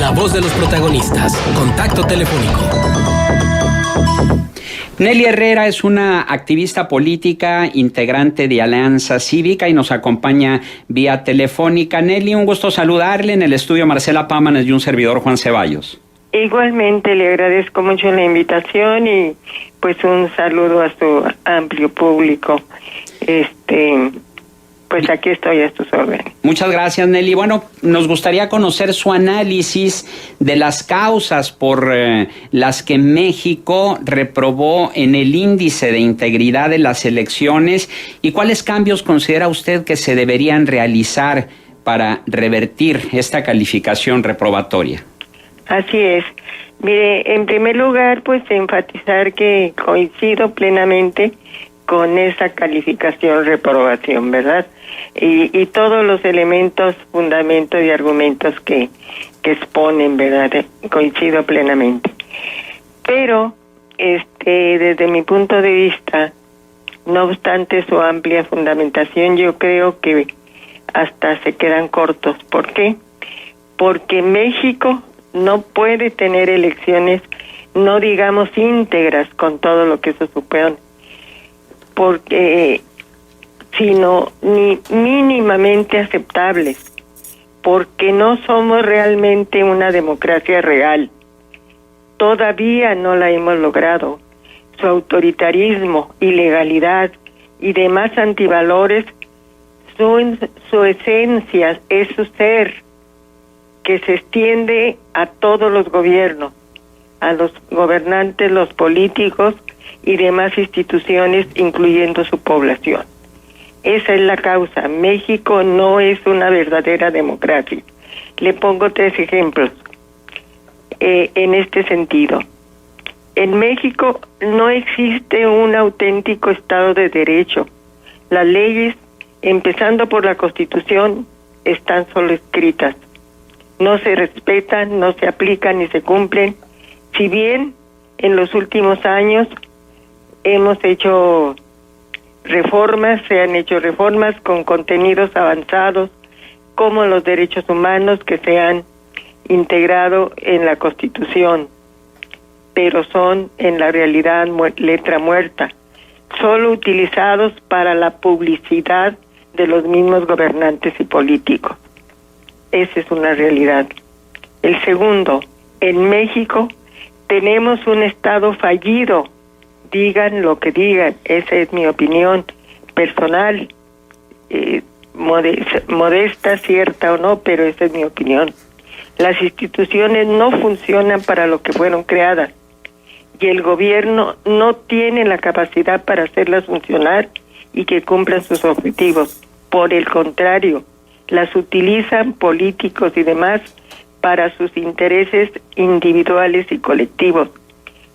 La voz de los protagonistas. Contacto telefónico. Nelly Herrera es una activista política, integrante de Alianza Cívica y nos acompaña vía telefónica. Nelly, un gusto saludarle. En el estudio Marcela Pámanes y un servidor Juan Ceballos. Igualmente le agradezco mucho la invitación y pues un saludo a su amplio público. Pues aquí estoy a sus órdenes. Muchas gracias, Nelly. Bueno, nos gustaría conocer su análisis de las causas por las que México reprobó en el índice de integridad de las elecciones y cuáles cambios considera usted que se deberían realizar para revertir esta calificación reprobatoria. Así es. Mire, en primer lugar, pues enfatizar que coincido plenamente con esa calificación reprobación, ¿verdad? Y todos los elementos, fundamentos y argumentos que exponen, ¿verdad? Coincido plenamente. Pero, desde mi punto de vista, no obstante su amplia fundamentación, yo creo que hasta se quedan cortos. ¿Por qué? Porque México no puede tener elecciones, no digamos íntegras, con todo lo que eso supone, porque sino ni mínimamente aceptables, porque no somos realmente una democracia real. Todavía no la hemos logrado. Su autoritarismo, ilegalidad y demás antivalores, su esencia es su ser, que se extiende a todos los gobiernos, a los gobernantes, los políticos y demás instituciones, incluyendo su población. Esa es la causa. México no es una verdadera democracia. Le pongo 3 ejemplos en este sentido. En México no existe un auténtico Estado de Derecho. Las leyes, empezando por la Constitución, están solo escritas. No se respetan, no se aplican ni se cumplen. Si bien en los últimos años hemos hecho reformas, se han hecho reformas con contenidos avanzados, como los derechos humanos que se han integrado en la Constitución, pero son en la realidad letra muerta, solo utilizados para la publicidad de los mismos gobernantes y políticos. Esa es una realidad. El segundo, en México tenemos un Estado fallido. Digan lo que digan, esa es mi opinión personal, modesta, cierta o no, pero esa es mi opinión. Las instituciones no funcionan para lo que fueron creadas y el gobierno no tiene la capacidad para hacerlas funcionar y que cumplan sus objetivos. Por el contrario, las utilizan políticos y demás para sus intereses individuales y colectivos,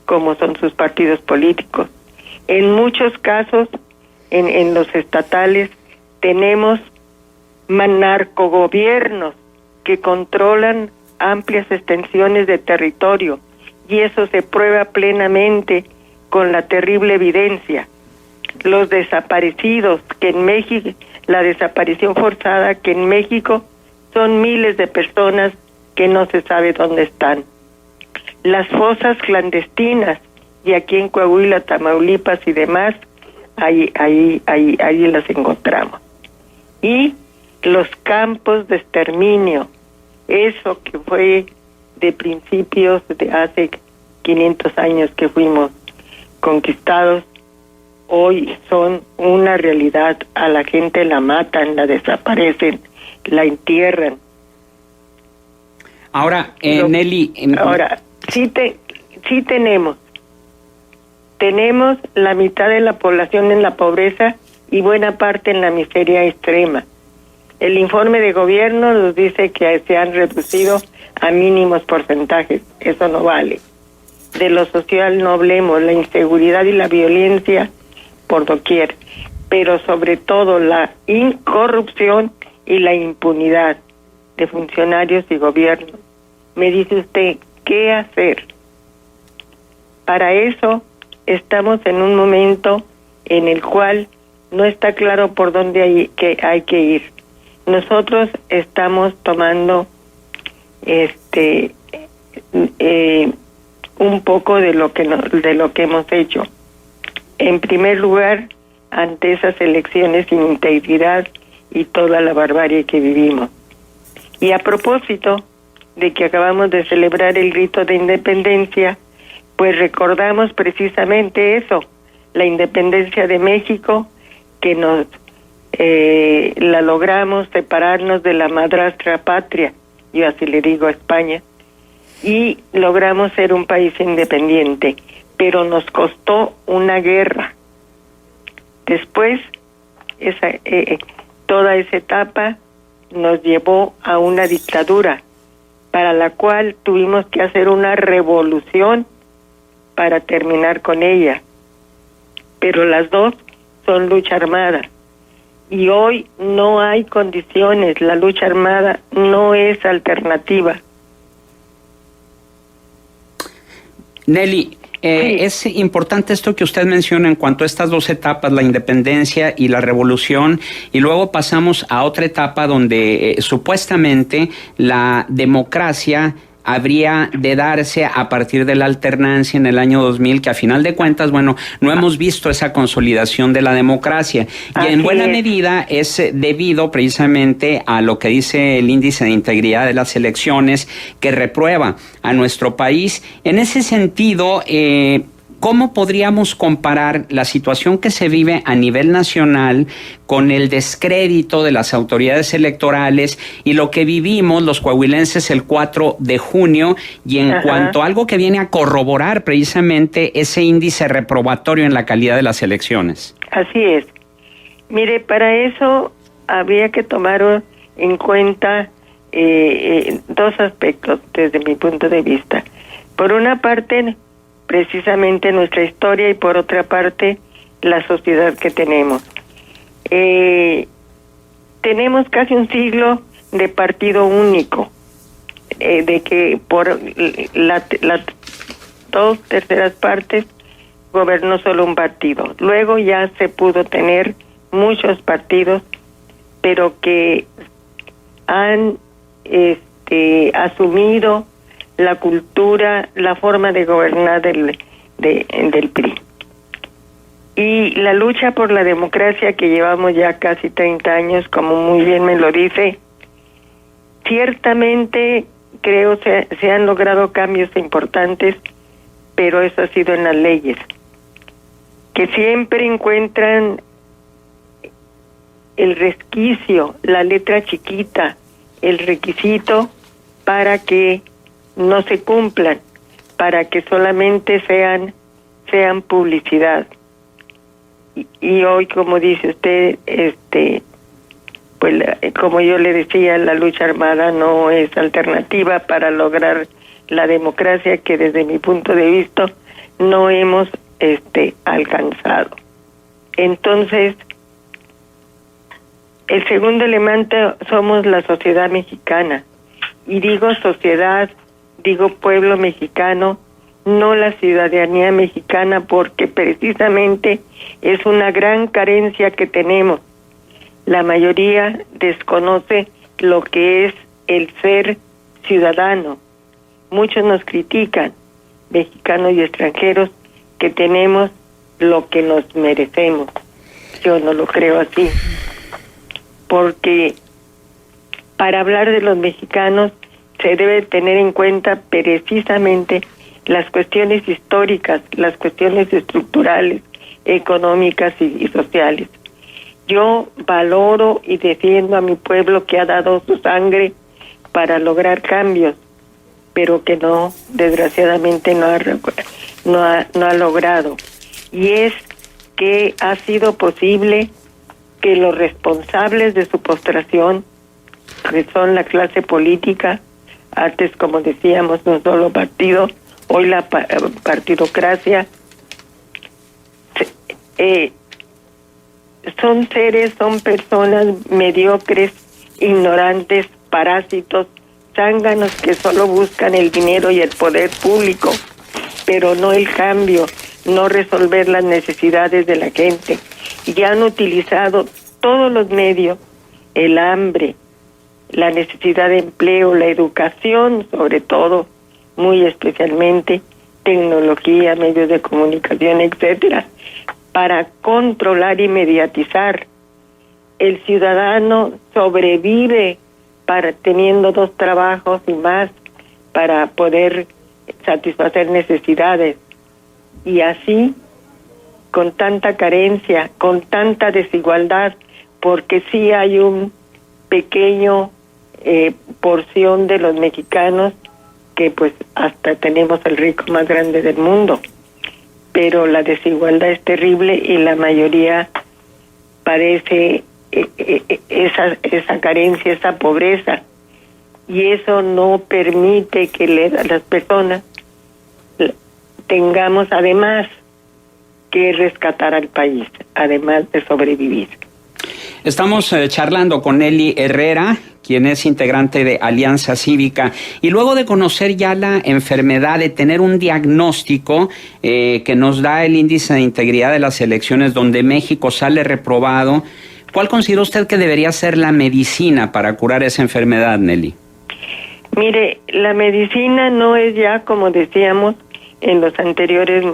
como son sus partidos políticos. En muchos casos, en los estatales, tenemos narcogobiernos que controlan amplias extensiones de territorio, y eso se prueba plenamente con la terrible evidencia. Los desaparecidos, que en México, la desaparición forzada, que en México son miles de personas que no se sabe dónde están. Las fosas clandestinas, y aquí en Coahuila, Tamaulipas y demás, ahí las encontramos. Y los campos de exterminio, eso que fue de principios de hace 500 años que fuimos conquistados, hoy son una realidad. A la gente la matan, la desaparecen, la entierran. Ahora, Nelly... Ahora, sí tenemos la mitad de la población en la pobreza y buena parte en la miseria extrema. El informe de gobierno nos dice que se han reducido a mínimos porcentajes. Eso no vale. De lo social no hablemos, la inseguridad y la violencia por doquier, pero sobre todo la incorrupción y la impunidad de funcionarios y gobiernos. Me dice usted, ¿qué hacer? Para eso estamos en un momento en el cual no está claro por dónde hay que ir. Nosotros estamos tomando un poco de lo que hemos hecho. En primer lugar, ante esas elecciones sin integridad y toda la barbarie que vivimos. Y a propósito de que acabamos de celebrar el grito de independencia, pues recordamos precisamente eso, la independencia de México, que nos la logramos separarnos de la madrastra patria, yo así le digo a España, y logramos ser un país independiente, pero nos costó una guerra. Después, toda esa etapa nos llevó a una dictadura, para la cual tuvimos que hacer una revolución para terminar con ella. Pero las dos son lucha armada. Y hoy no hay condiciones, la lucha armada no es alternativa. Nelly, Sí. es importante esto que usted menciona en cuanto a estas dos etapas, la independencia y la revolución, y luego pasamos a otra etapa donde supuestamente la democracia habría de darse a partir de la alternancia en el año 2000, que a final de cuentas, bueno, no hemos visto esa consolidación de la democracia. Y en buena medida es debido precisamente a lo que dice el índice de integridad de las elecciones, que reprueba a nuestro país. En ese sentido, ¿cómo podríamos comparar la situación que se vive a nivel nacional con el descrédito de las autoridades electorales y lo que vivimos los coahuilenses el 4 de junio y en cuanto a algo que viene a corroborar precisamente ese índice reprobatorio en la calidad de las elecciones? Así es. Mire, para eso habría que tomar en cuenta dos aspectos desde mi punto de vista. Por una parte, precisamente nuestra historia, y por otra parte la sociedad que tenemos. Tenemos casi un siglo de partido único, de que por las 2/3 partes gobernó solo un partido. Luego ya se pudo tener muchos partidos, pero que han asumido la cultura, la forma de gobernar del PRI. Y la lucha por la democracia que llevamos ya casi 30 años, como muy bien me lo dice, ciertamente creo se han logrado cambios importantes, pero eso ha sido en las leyes, que siempre encuentran el resquicio, la letra chiquita, el requisito para que no se cumplan, para que solamente sean publicidad. Y hoy, como dice usted, pues como yo le decía, la lucha armada no es alternativa para lograr la democracia que desde mi punto de vista no hemos alcanzado. Entonces, el segundo elemento somos la sociedad mexicana. Y digo sociedad, digo pueblo mexicano, no la ciudadanía mexicana, porque precisamente es una gran carencia que tenemos. La mayoría desconoce lo que es el ser ciudadano. Muchos nos critican, mexicanos y extranjeros, que tenemos lo que nos merecemos. Yo no lo creo así, porque para hablar de los mexicanos se debe tener en cuenta precisamente las cuestiones históricas, las cuestiones estructurales, económicas y sociales. Yo valoro y defiendo a mi pueblo que ha dado su sangre para lograr cambios, pero que no, desgraciadamente no ha logrado. Y es que ha sido posible que los responsables de su postración, que son la clase política, antes, como decíamos, un solo partido, hoy la partidocracia, son personas mediocres, ignorantes, parásitos, zánganos que solo buscan el dinero y el poder público, pero no el cambio, no resolver las necesidades de la gente. Y han utilizado todos los medios, el hambre, la necesidad de empleo, la educación sobre todo, muy especialmente tecnología, medios de comunicación, etcétera, para controlar y mediatizar. El ciudadano sobrevive teniendo 2 trabajos y más para poder satisfacer necesidades. Y así, con tanta carencia, con tanta desigualdad, porque sí hay un pequeño porción de los mexicanos que pues hasta tenemos el rico más grande del mundo, pero la desigualdad es terrible y la mayoría padece esa carencia, esa pobreza, y eso no permite que las personas tengamos además que rescatar al país, además de sobrevivir. Estamos charlando con Nelly Herrera, quien es integrante de Alianza Cívica, y luego de conocer ya la enfermedad, de tener un diagnóstico que nos da el índice de integridad de las elecciones, donde México sale reprobado, ¿cuál considera usted que debería ser la medicina para curar esa enfermedad, Nelly? Mire, la medicina no es ya, como decíamos en los anteriores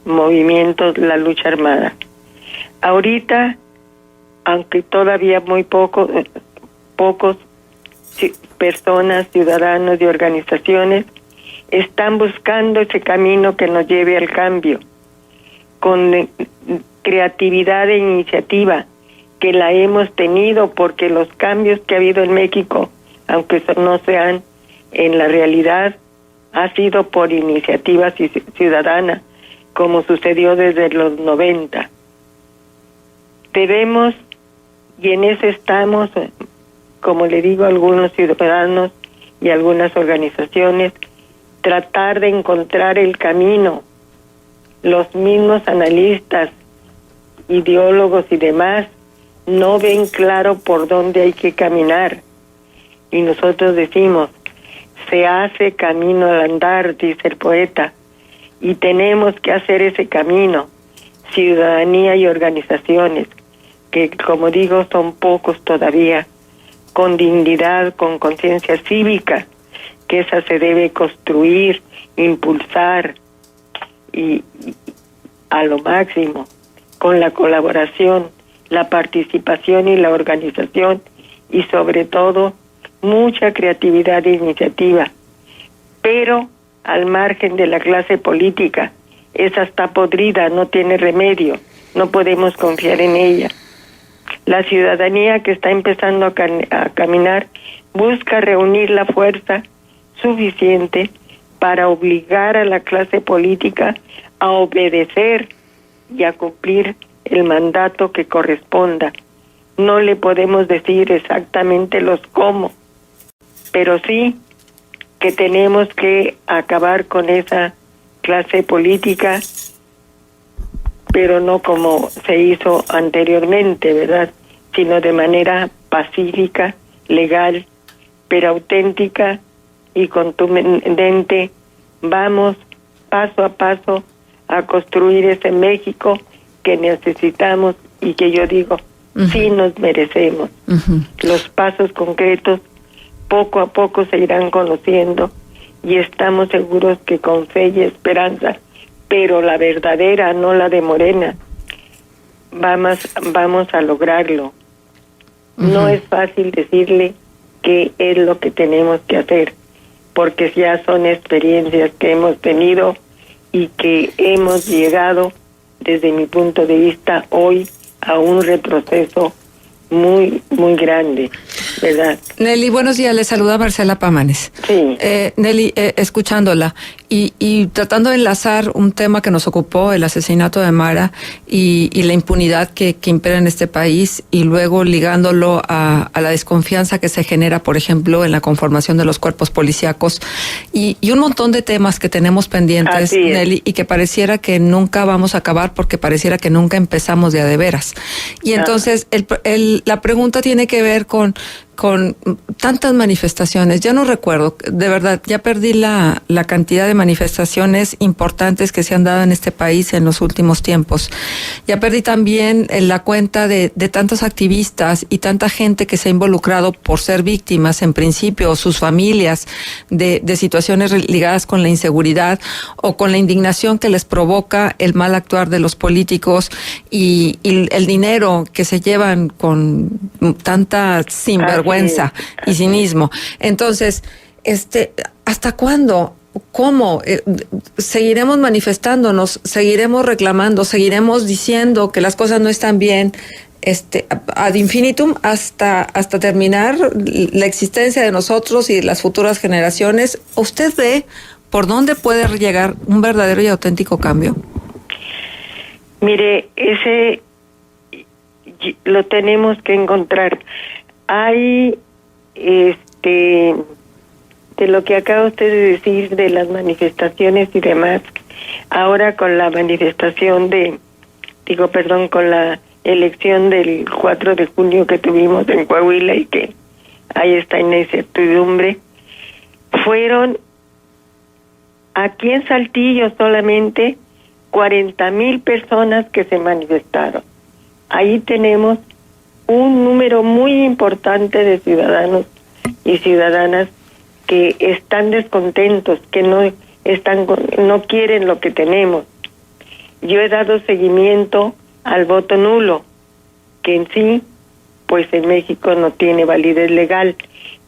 movimientos, la lucha armada. Ahorita, aunque todavía muy pocos personas, ciudadanos y organizaciones están buscando ese camino que nos lleve al cambio, con creatividad e iniciativa, que la hemos tenido, porque los cambios que ha habido en México, aunque no sean en la realidad, ha sido por iniciativa ciudadana, como sucedió desde los 90. Debemos, y en eso estamos, como le digo a algunos ciudadanos y algunas organizaciones, tratar de encontrar el camino. Los mismos analistas, ideólogos y demás no ven claro por dónde hay que caminar. Y nosotros decimos, se hace camino al andar, dice el poeta, y tenemos que hacer ese camino, ciudadanía y organizaciones, que como digo son pocos todavía, con dignidad, con conciencia cívica, que esa se debe construir, impulsar y a lo máximo, con la colaboración, la participación y la organización, y sobre todo mucha creatividad e iniciativa, pero al margen de la clase política. Esa está podrida, no tiene remedio, no podemos confiar en ella. La ciudadanía que está empezando a caminar busca reunir la fuerza suficiente para obligar a la clase política a obedecer y a cumplir el mandato que corresponda. No le podemos decir exactamente los cómo, pero sí que tenemos que acabar con esa clase política, pero no como se hizo anteriormente, ¿verdad? Sino de manera pacífica, legal, pero auténtica y contundente. Vamos paso a paso a construir ese México que necesitamos y que yo digo, sí nos merecemos. Los pasos concretos poco a poco se irán conociendo y estamos seguros que con fe y esperanza, pero la verdadera, no la de Morena, vamos a lograrlo. No es fácil decirle qué es lo que tenemos que hacer, porque ya son experiencias que hemos tenido y que hemos llegado, desde mi punto de vista, hoy a un retroceso muy, muy grande, ¿verdad? Nelly, buenos días, le saluda Marcela Pámanes. Sí. Nelly, escuchándola y tratando de enlazar un tema que nos ocupó, el asesinato de Mara y la impunidad que impera en este país, y luego ligándolo a la desconfianza que se genera, por ejemplo, en la conformación de los cuerpos policíacos y un montón de temas que tenemos pendientes, Nelly, y que pareciera que nunca vamos a acabar porque pareciera que nunca empezamos de a de veras. Y entonces la pregunta tiene que ver con con tantas manifestaciones. Ya no recuerdo, de verdad, ya perdí la cantidad de manifestaciones importantes que se han dado en este país en los últimos tiempos. Ya perdí también la cuenta de tantos activistas y tanta gente que se ha involucrado por ser víctimas, en principio, o sus familias, de situaciones ligadas con la inseguridad o con la indignación que les provoca el mal actuar de los políticos y el dinero que se llevan con tanta sinvergüenza y cinismo. Entonces, ¿hasta cuándo? ¿Cómo? ¿Seguiremos manifestándonos? ¿Seguiremos reclamando? ¿Seguiremos diciendo que las cosas no están bien? Ad infinitum hasta terminar la existencia de nosotros y de las futuras generaciones. ¿Usted ve por dónde puede llegar un verdadero y auténtico cambio? Mire, ese lo tenemos que encontrar. Hay, de lo que acaba usted de decir de las manifestaciones y demás, ahora con la manifestación con la elección del 4 de junio que tuvimos en Coahuila y que ahí está en incertidumbre, fueron aquí en Saltillo solamente 40,000 personas que se manifestaron. Ahí tenemos un número muy importante de ciudadanos y ciudadanas que están descontentos, que no quieren lo que tenemos. Yo he dado seguimiento al voto nulo, que en sí, pues en México no tiene validez legal,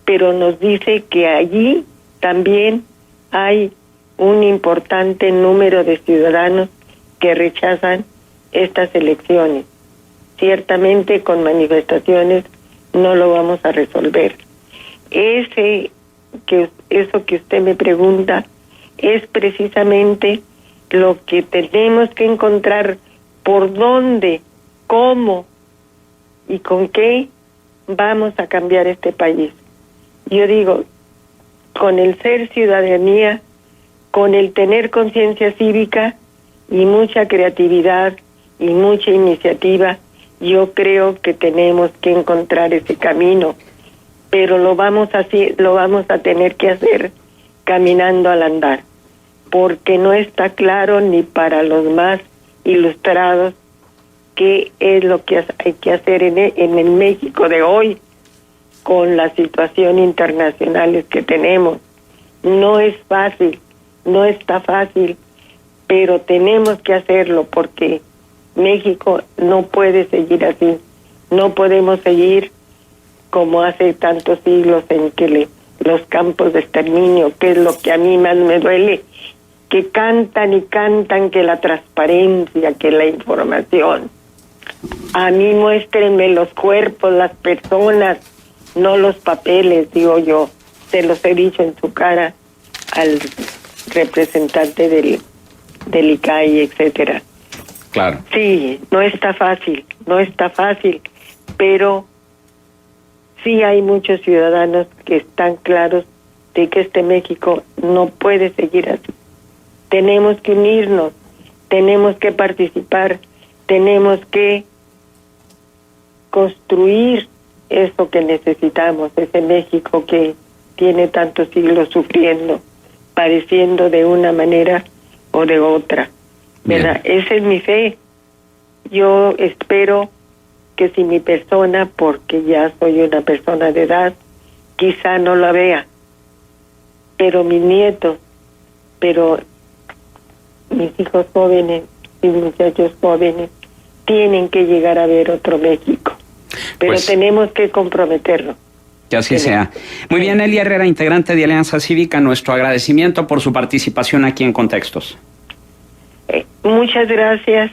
pero nos dice que allí también hay un importante número de ciudadanos que rechazan estas elecciones. Ciertamente con manifestaciones no lo vamos a resolver. Eso que usted me pregunta es precisamente lo que tenemos que encontrar, por dónde, cómo y con qué vamos a cambiar este país. Yo digo, con el ser ciudadanía, con el tener conciencia cívica y mucha creatividad y mucha iniciativa, yo creo que tenemos que encontrar ese camino, pero lo vamos a tener que hacer caminando al andar, porque no está claro ni para los más ilustrados qué es lo que hay que hacer en el México de hoy, con la situación internacional que tenemos. No es fácil, no está fácil, pero tenemos que hacerlo porque México no puede seguir así. No podemos seguir como hace tantos siglos en que los campos de exterminio, que es lo que a mí más me duele, que cantan y cantan que la transparencia, que la información. A mí muéstrenme los cuerpos, las personas, no los papeles, digo yo. Se los he dicho en su cara al representante del ICAI, etcétera. Claro. Sí, no está fácil, pero sí hay muchos ciudadanos que están claros de que este México no puede seguir así. Tenemos que unirnos, tenemos que participar, tenemos que construir eso que necesitamos, ese México que tiene tantos siglos sufriendo, padeciendo de una manera o de otra. ¿Verdad? Esa es mi fe. Yo espero que si mi persona, porque ya soy una persona de edad, quizá no la vea, pero mis nietos, pero mis hijos jóvenes, mis muchachos jóvenes, tienen que llegar a ver otro México. Pero pues tenemos que comprometernos. Que así sea. Muy bien, Elia Herrera, integrante de Alianza Cívica, nuestro agradecimiento por su participación aquí en Contextos. Muchas gracias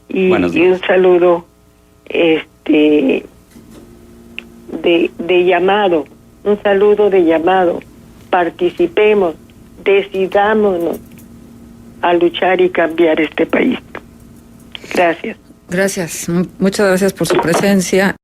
y un saludo de llamado, un saludo de llamado. Participemos, decidámonos a luchar y cambiar este país. Gracias. Gracias, muchas gracias por su presencia.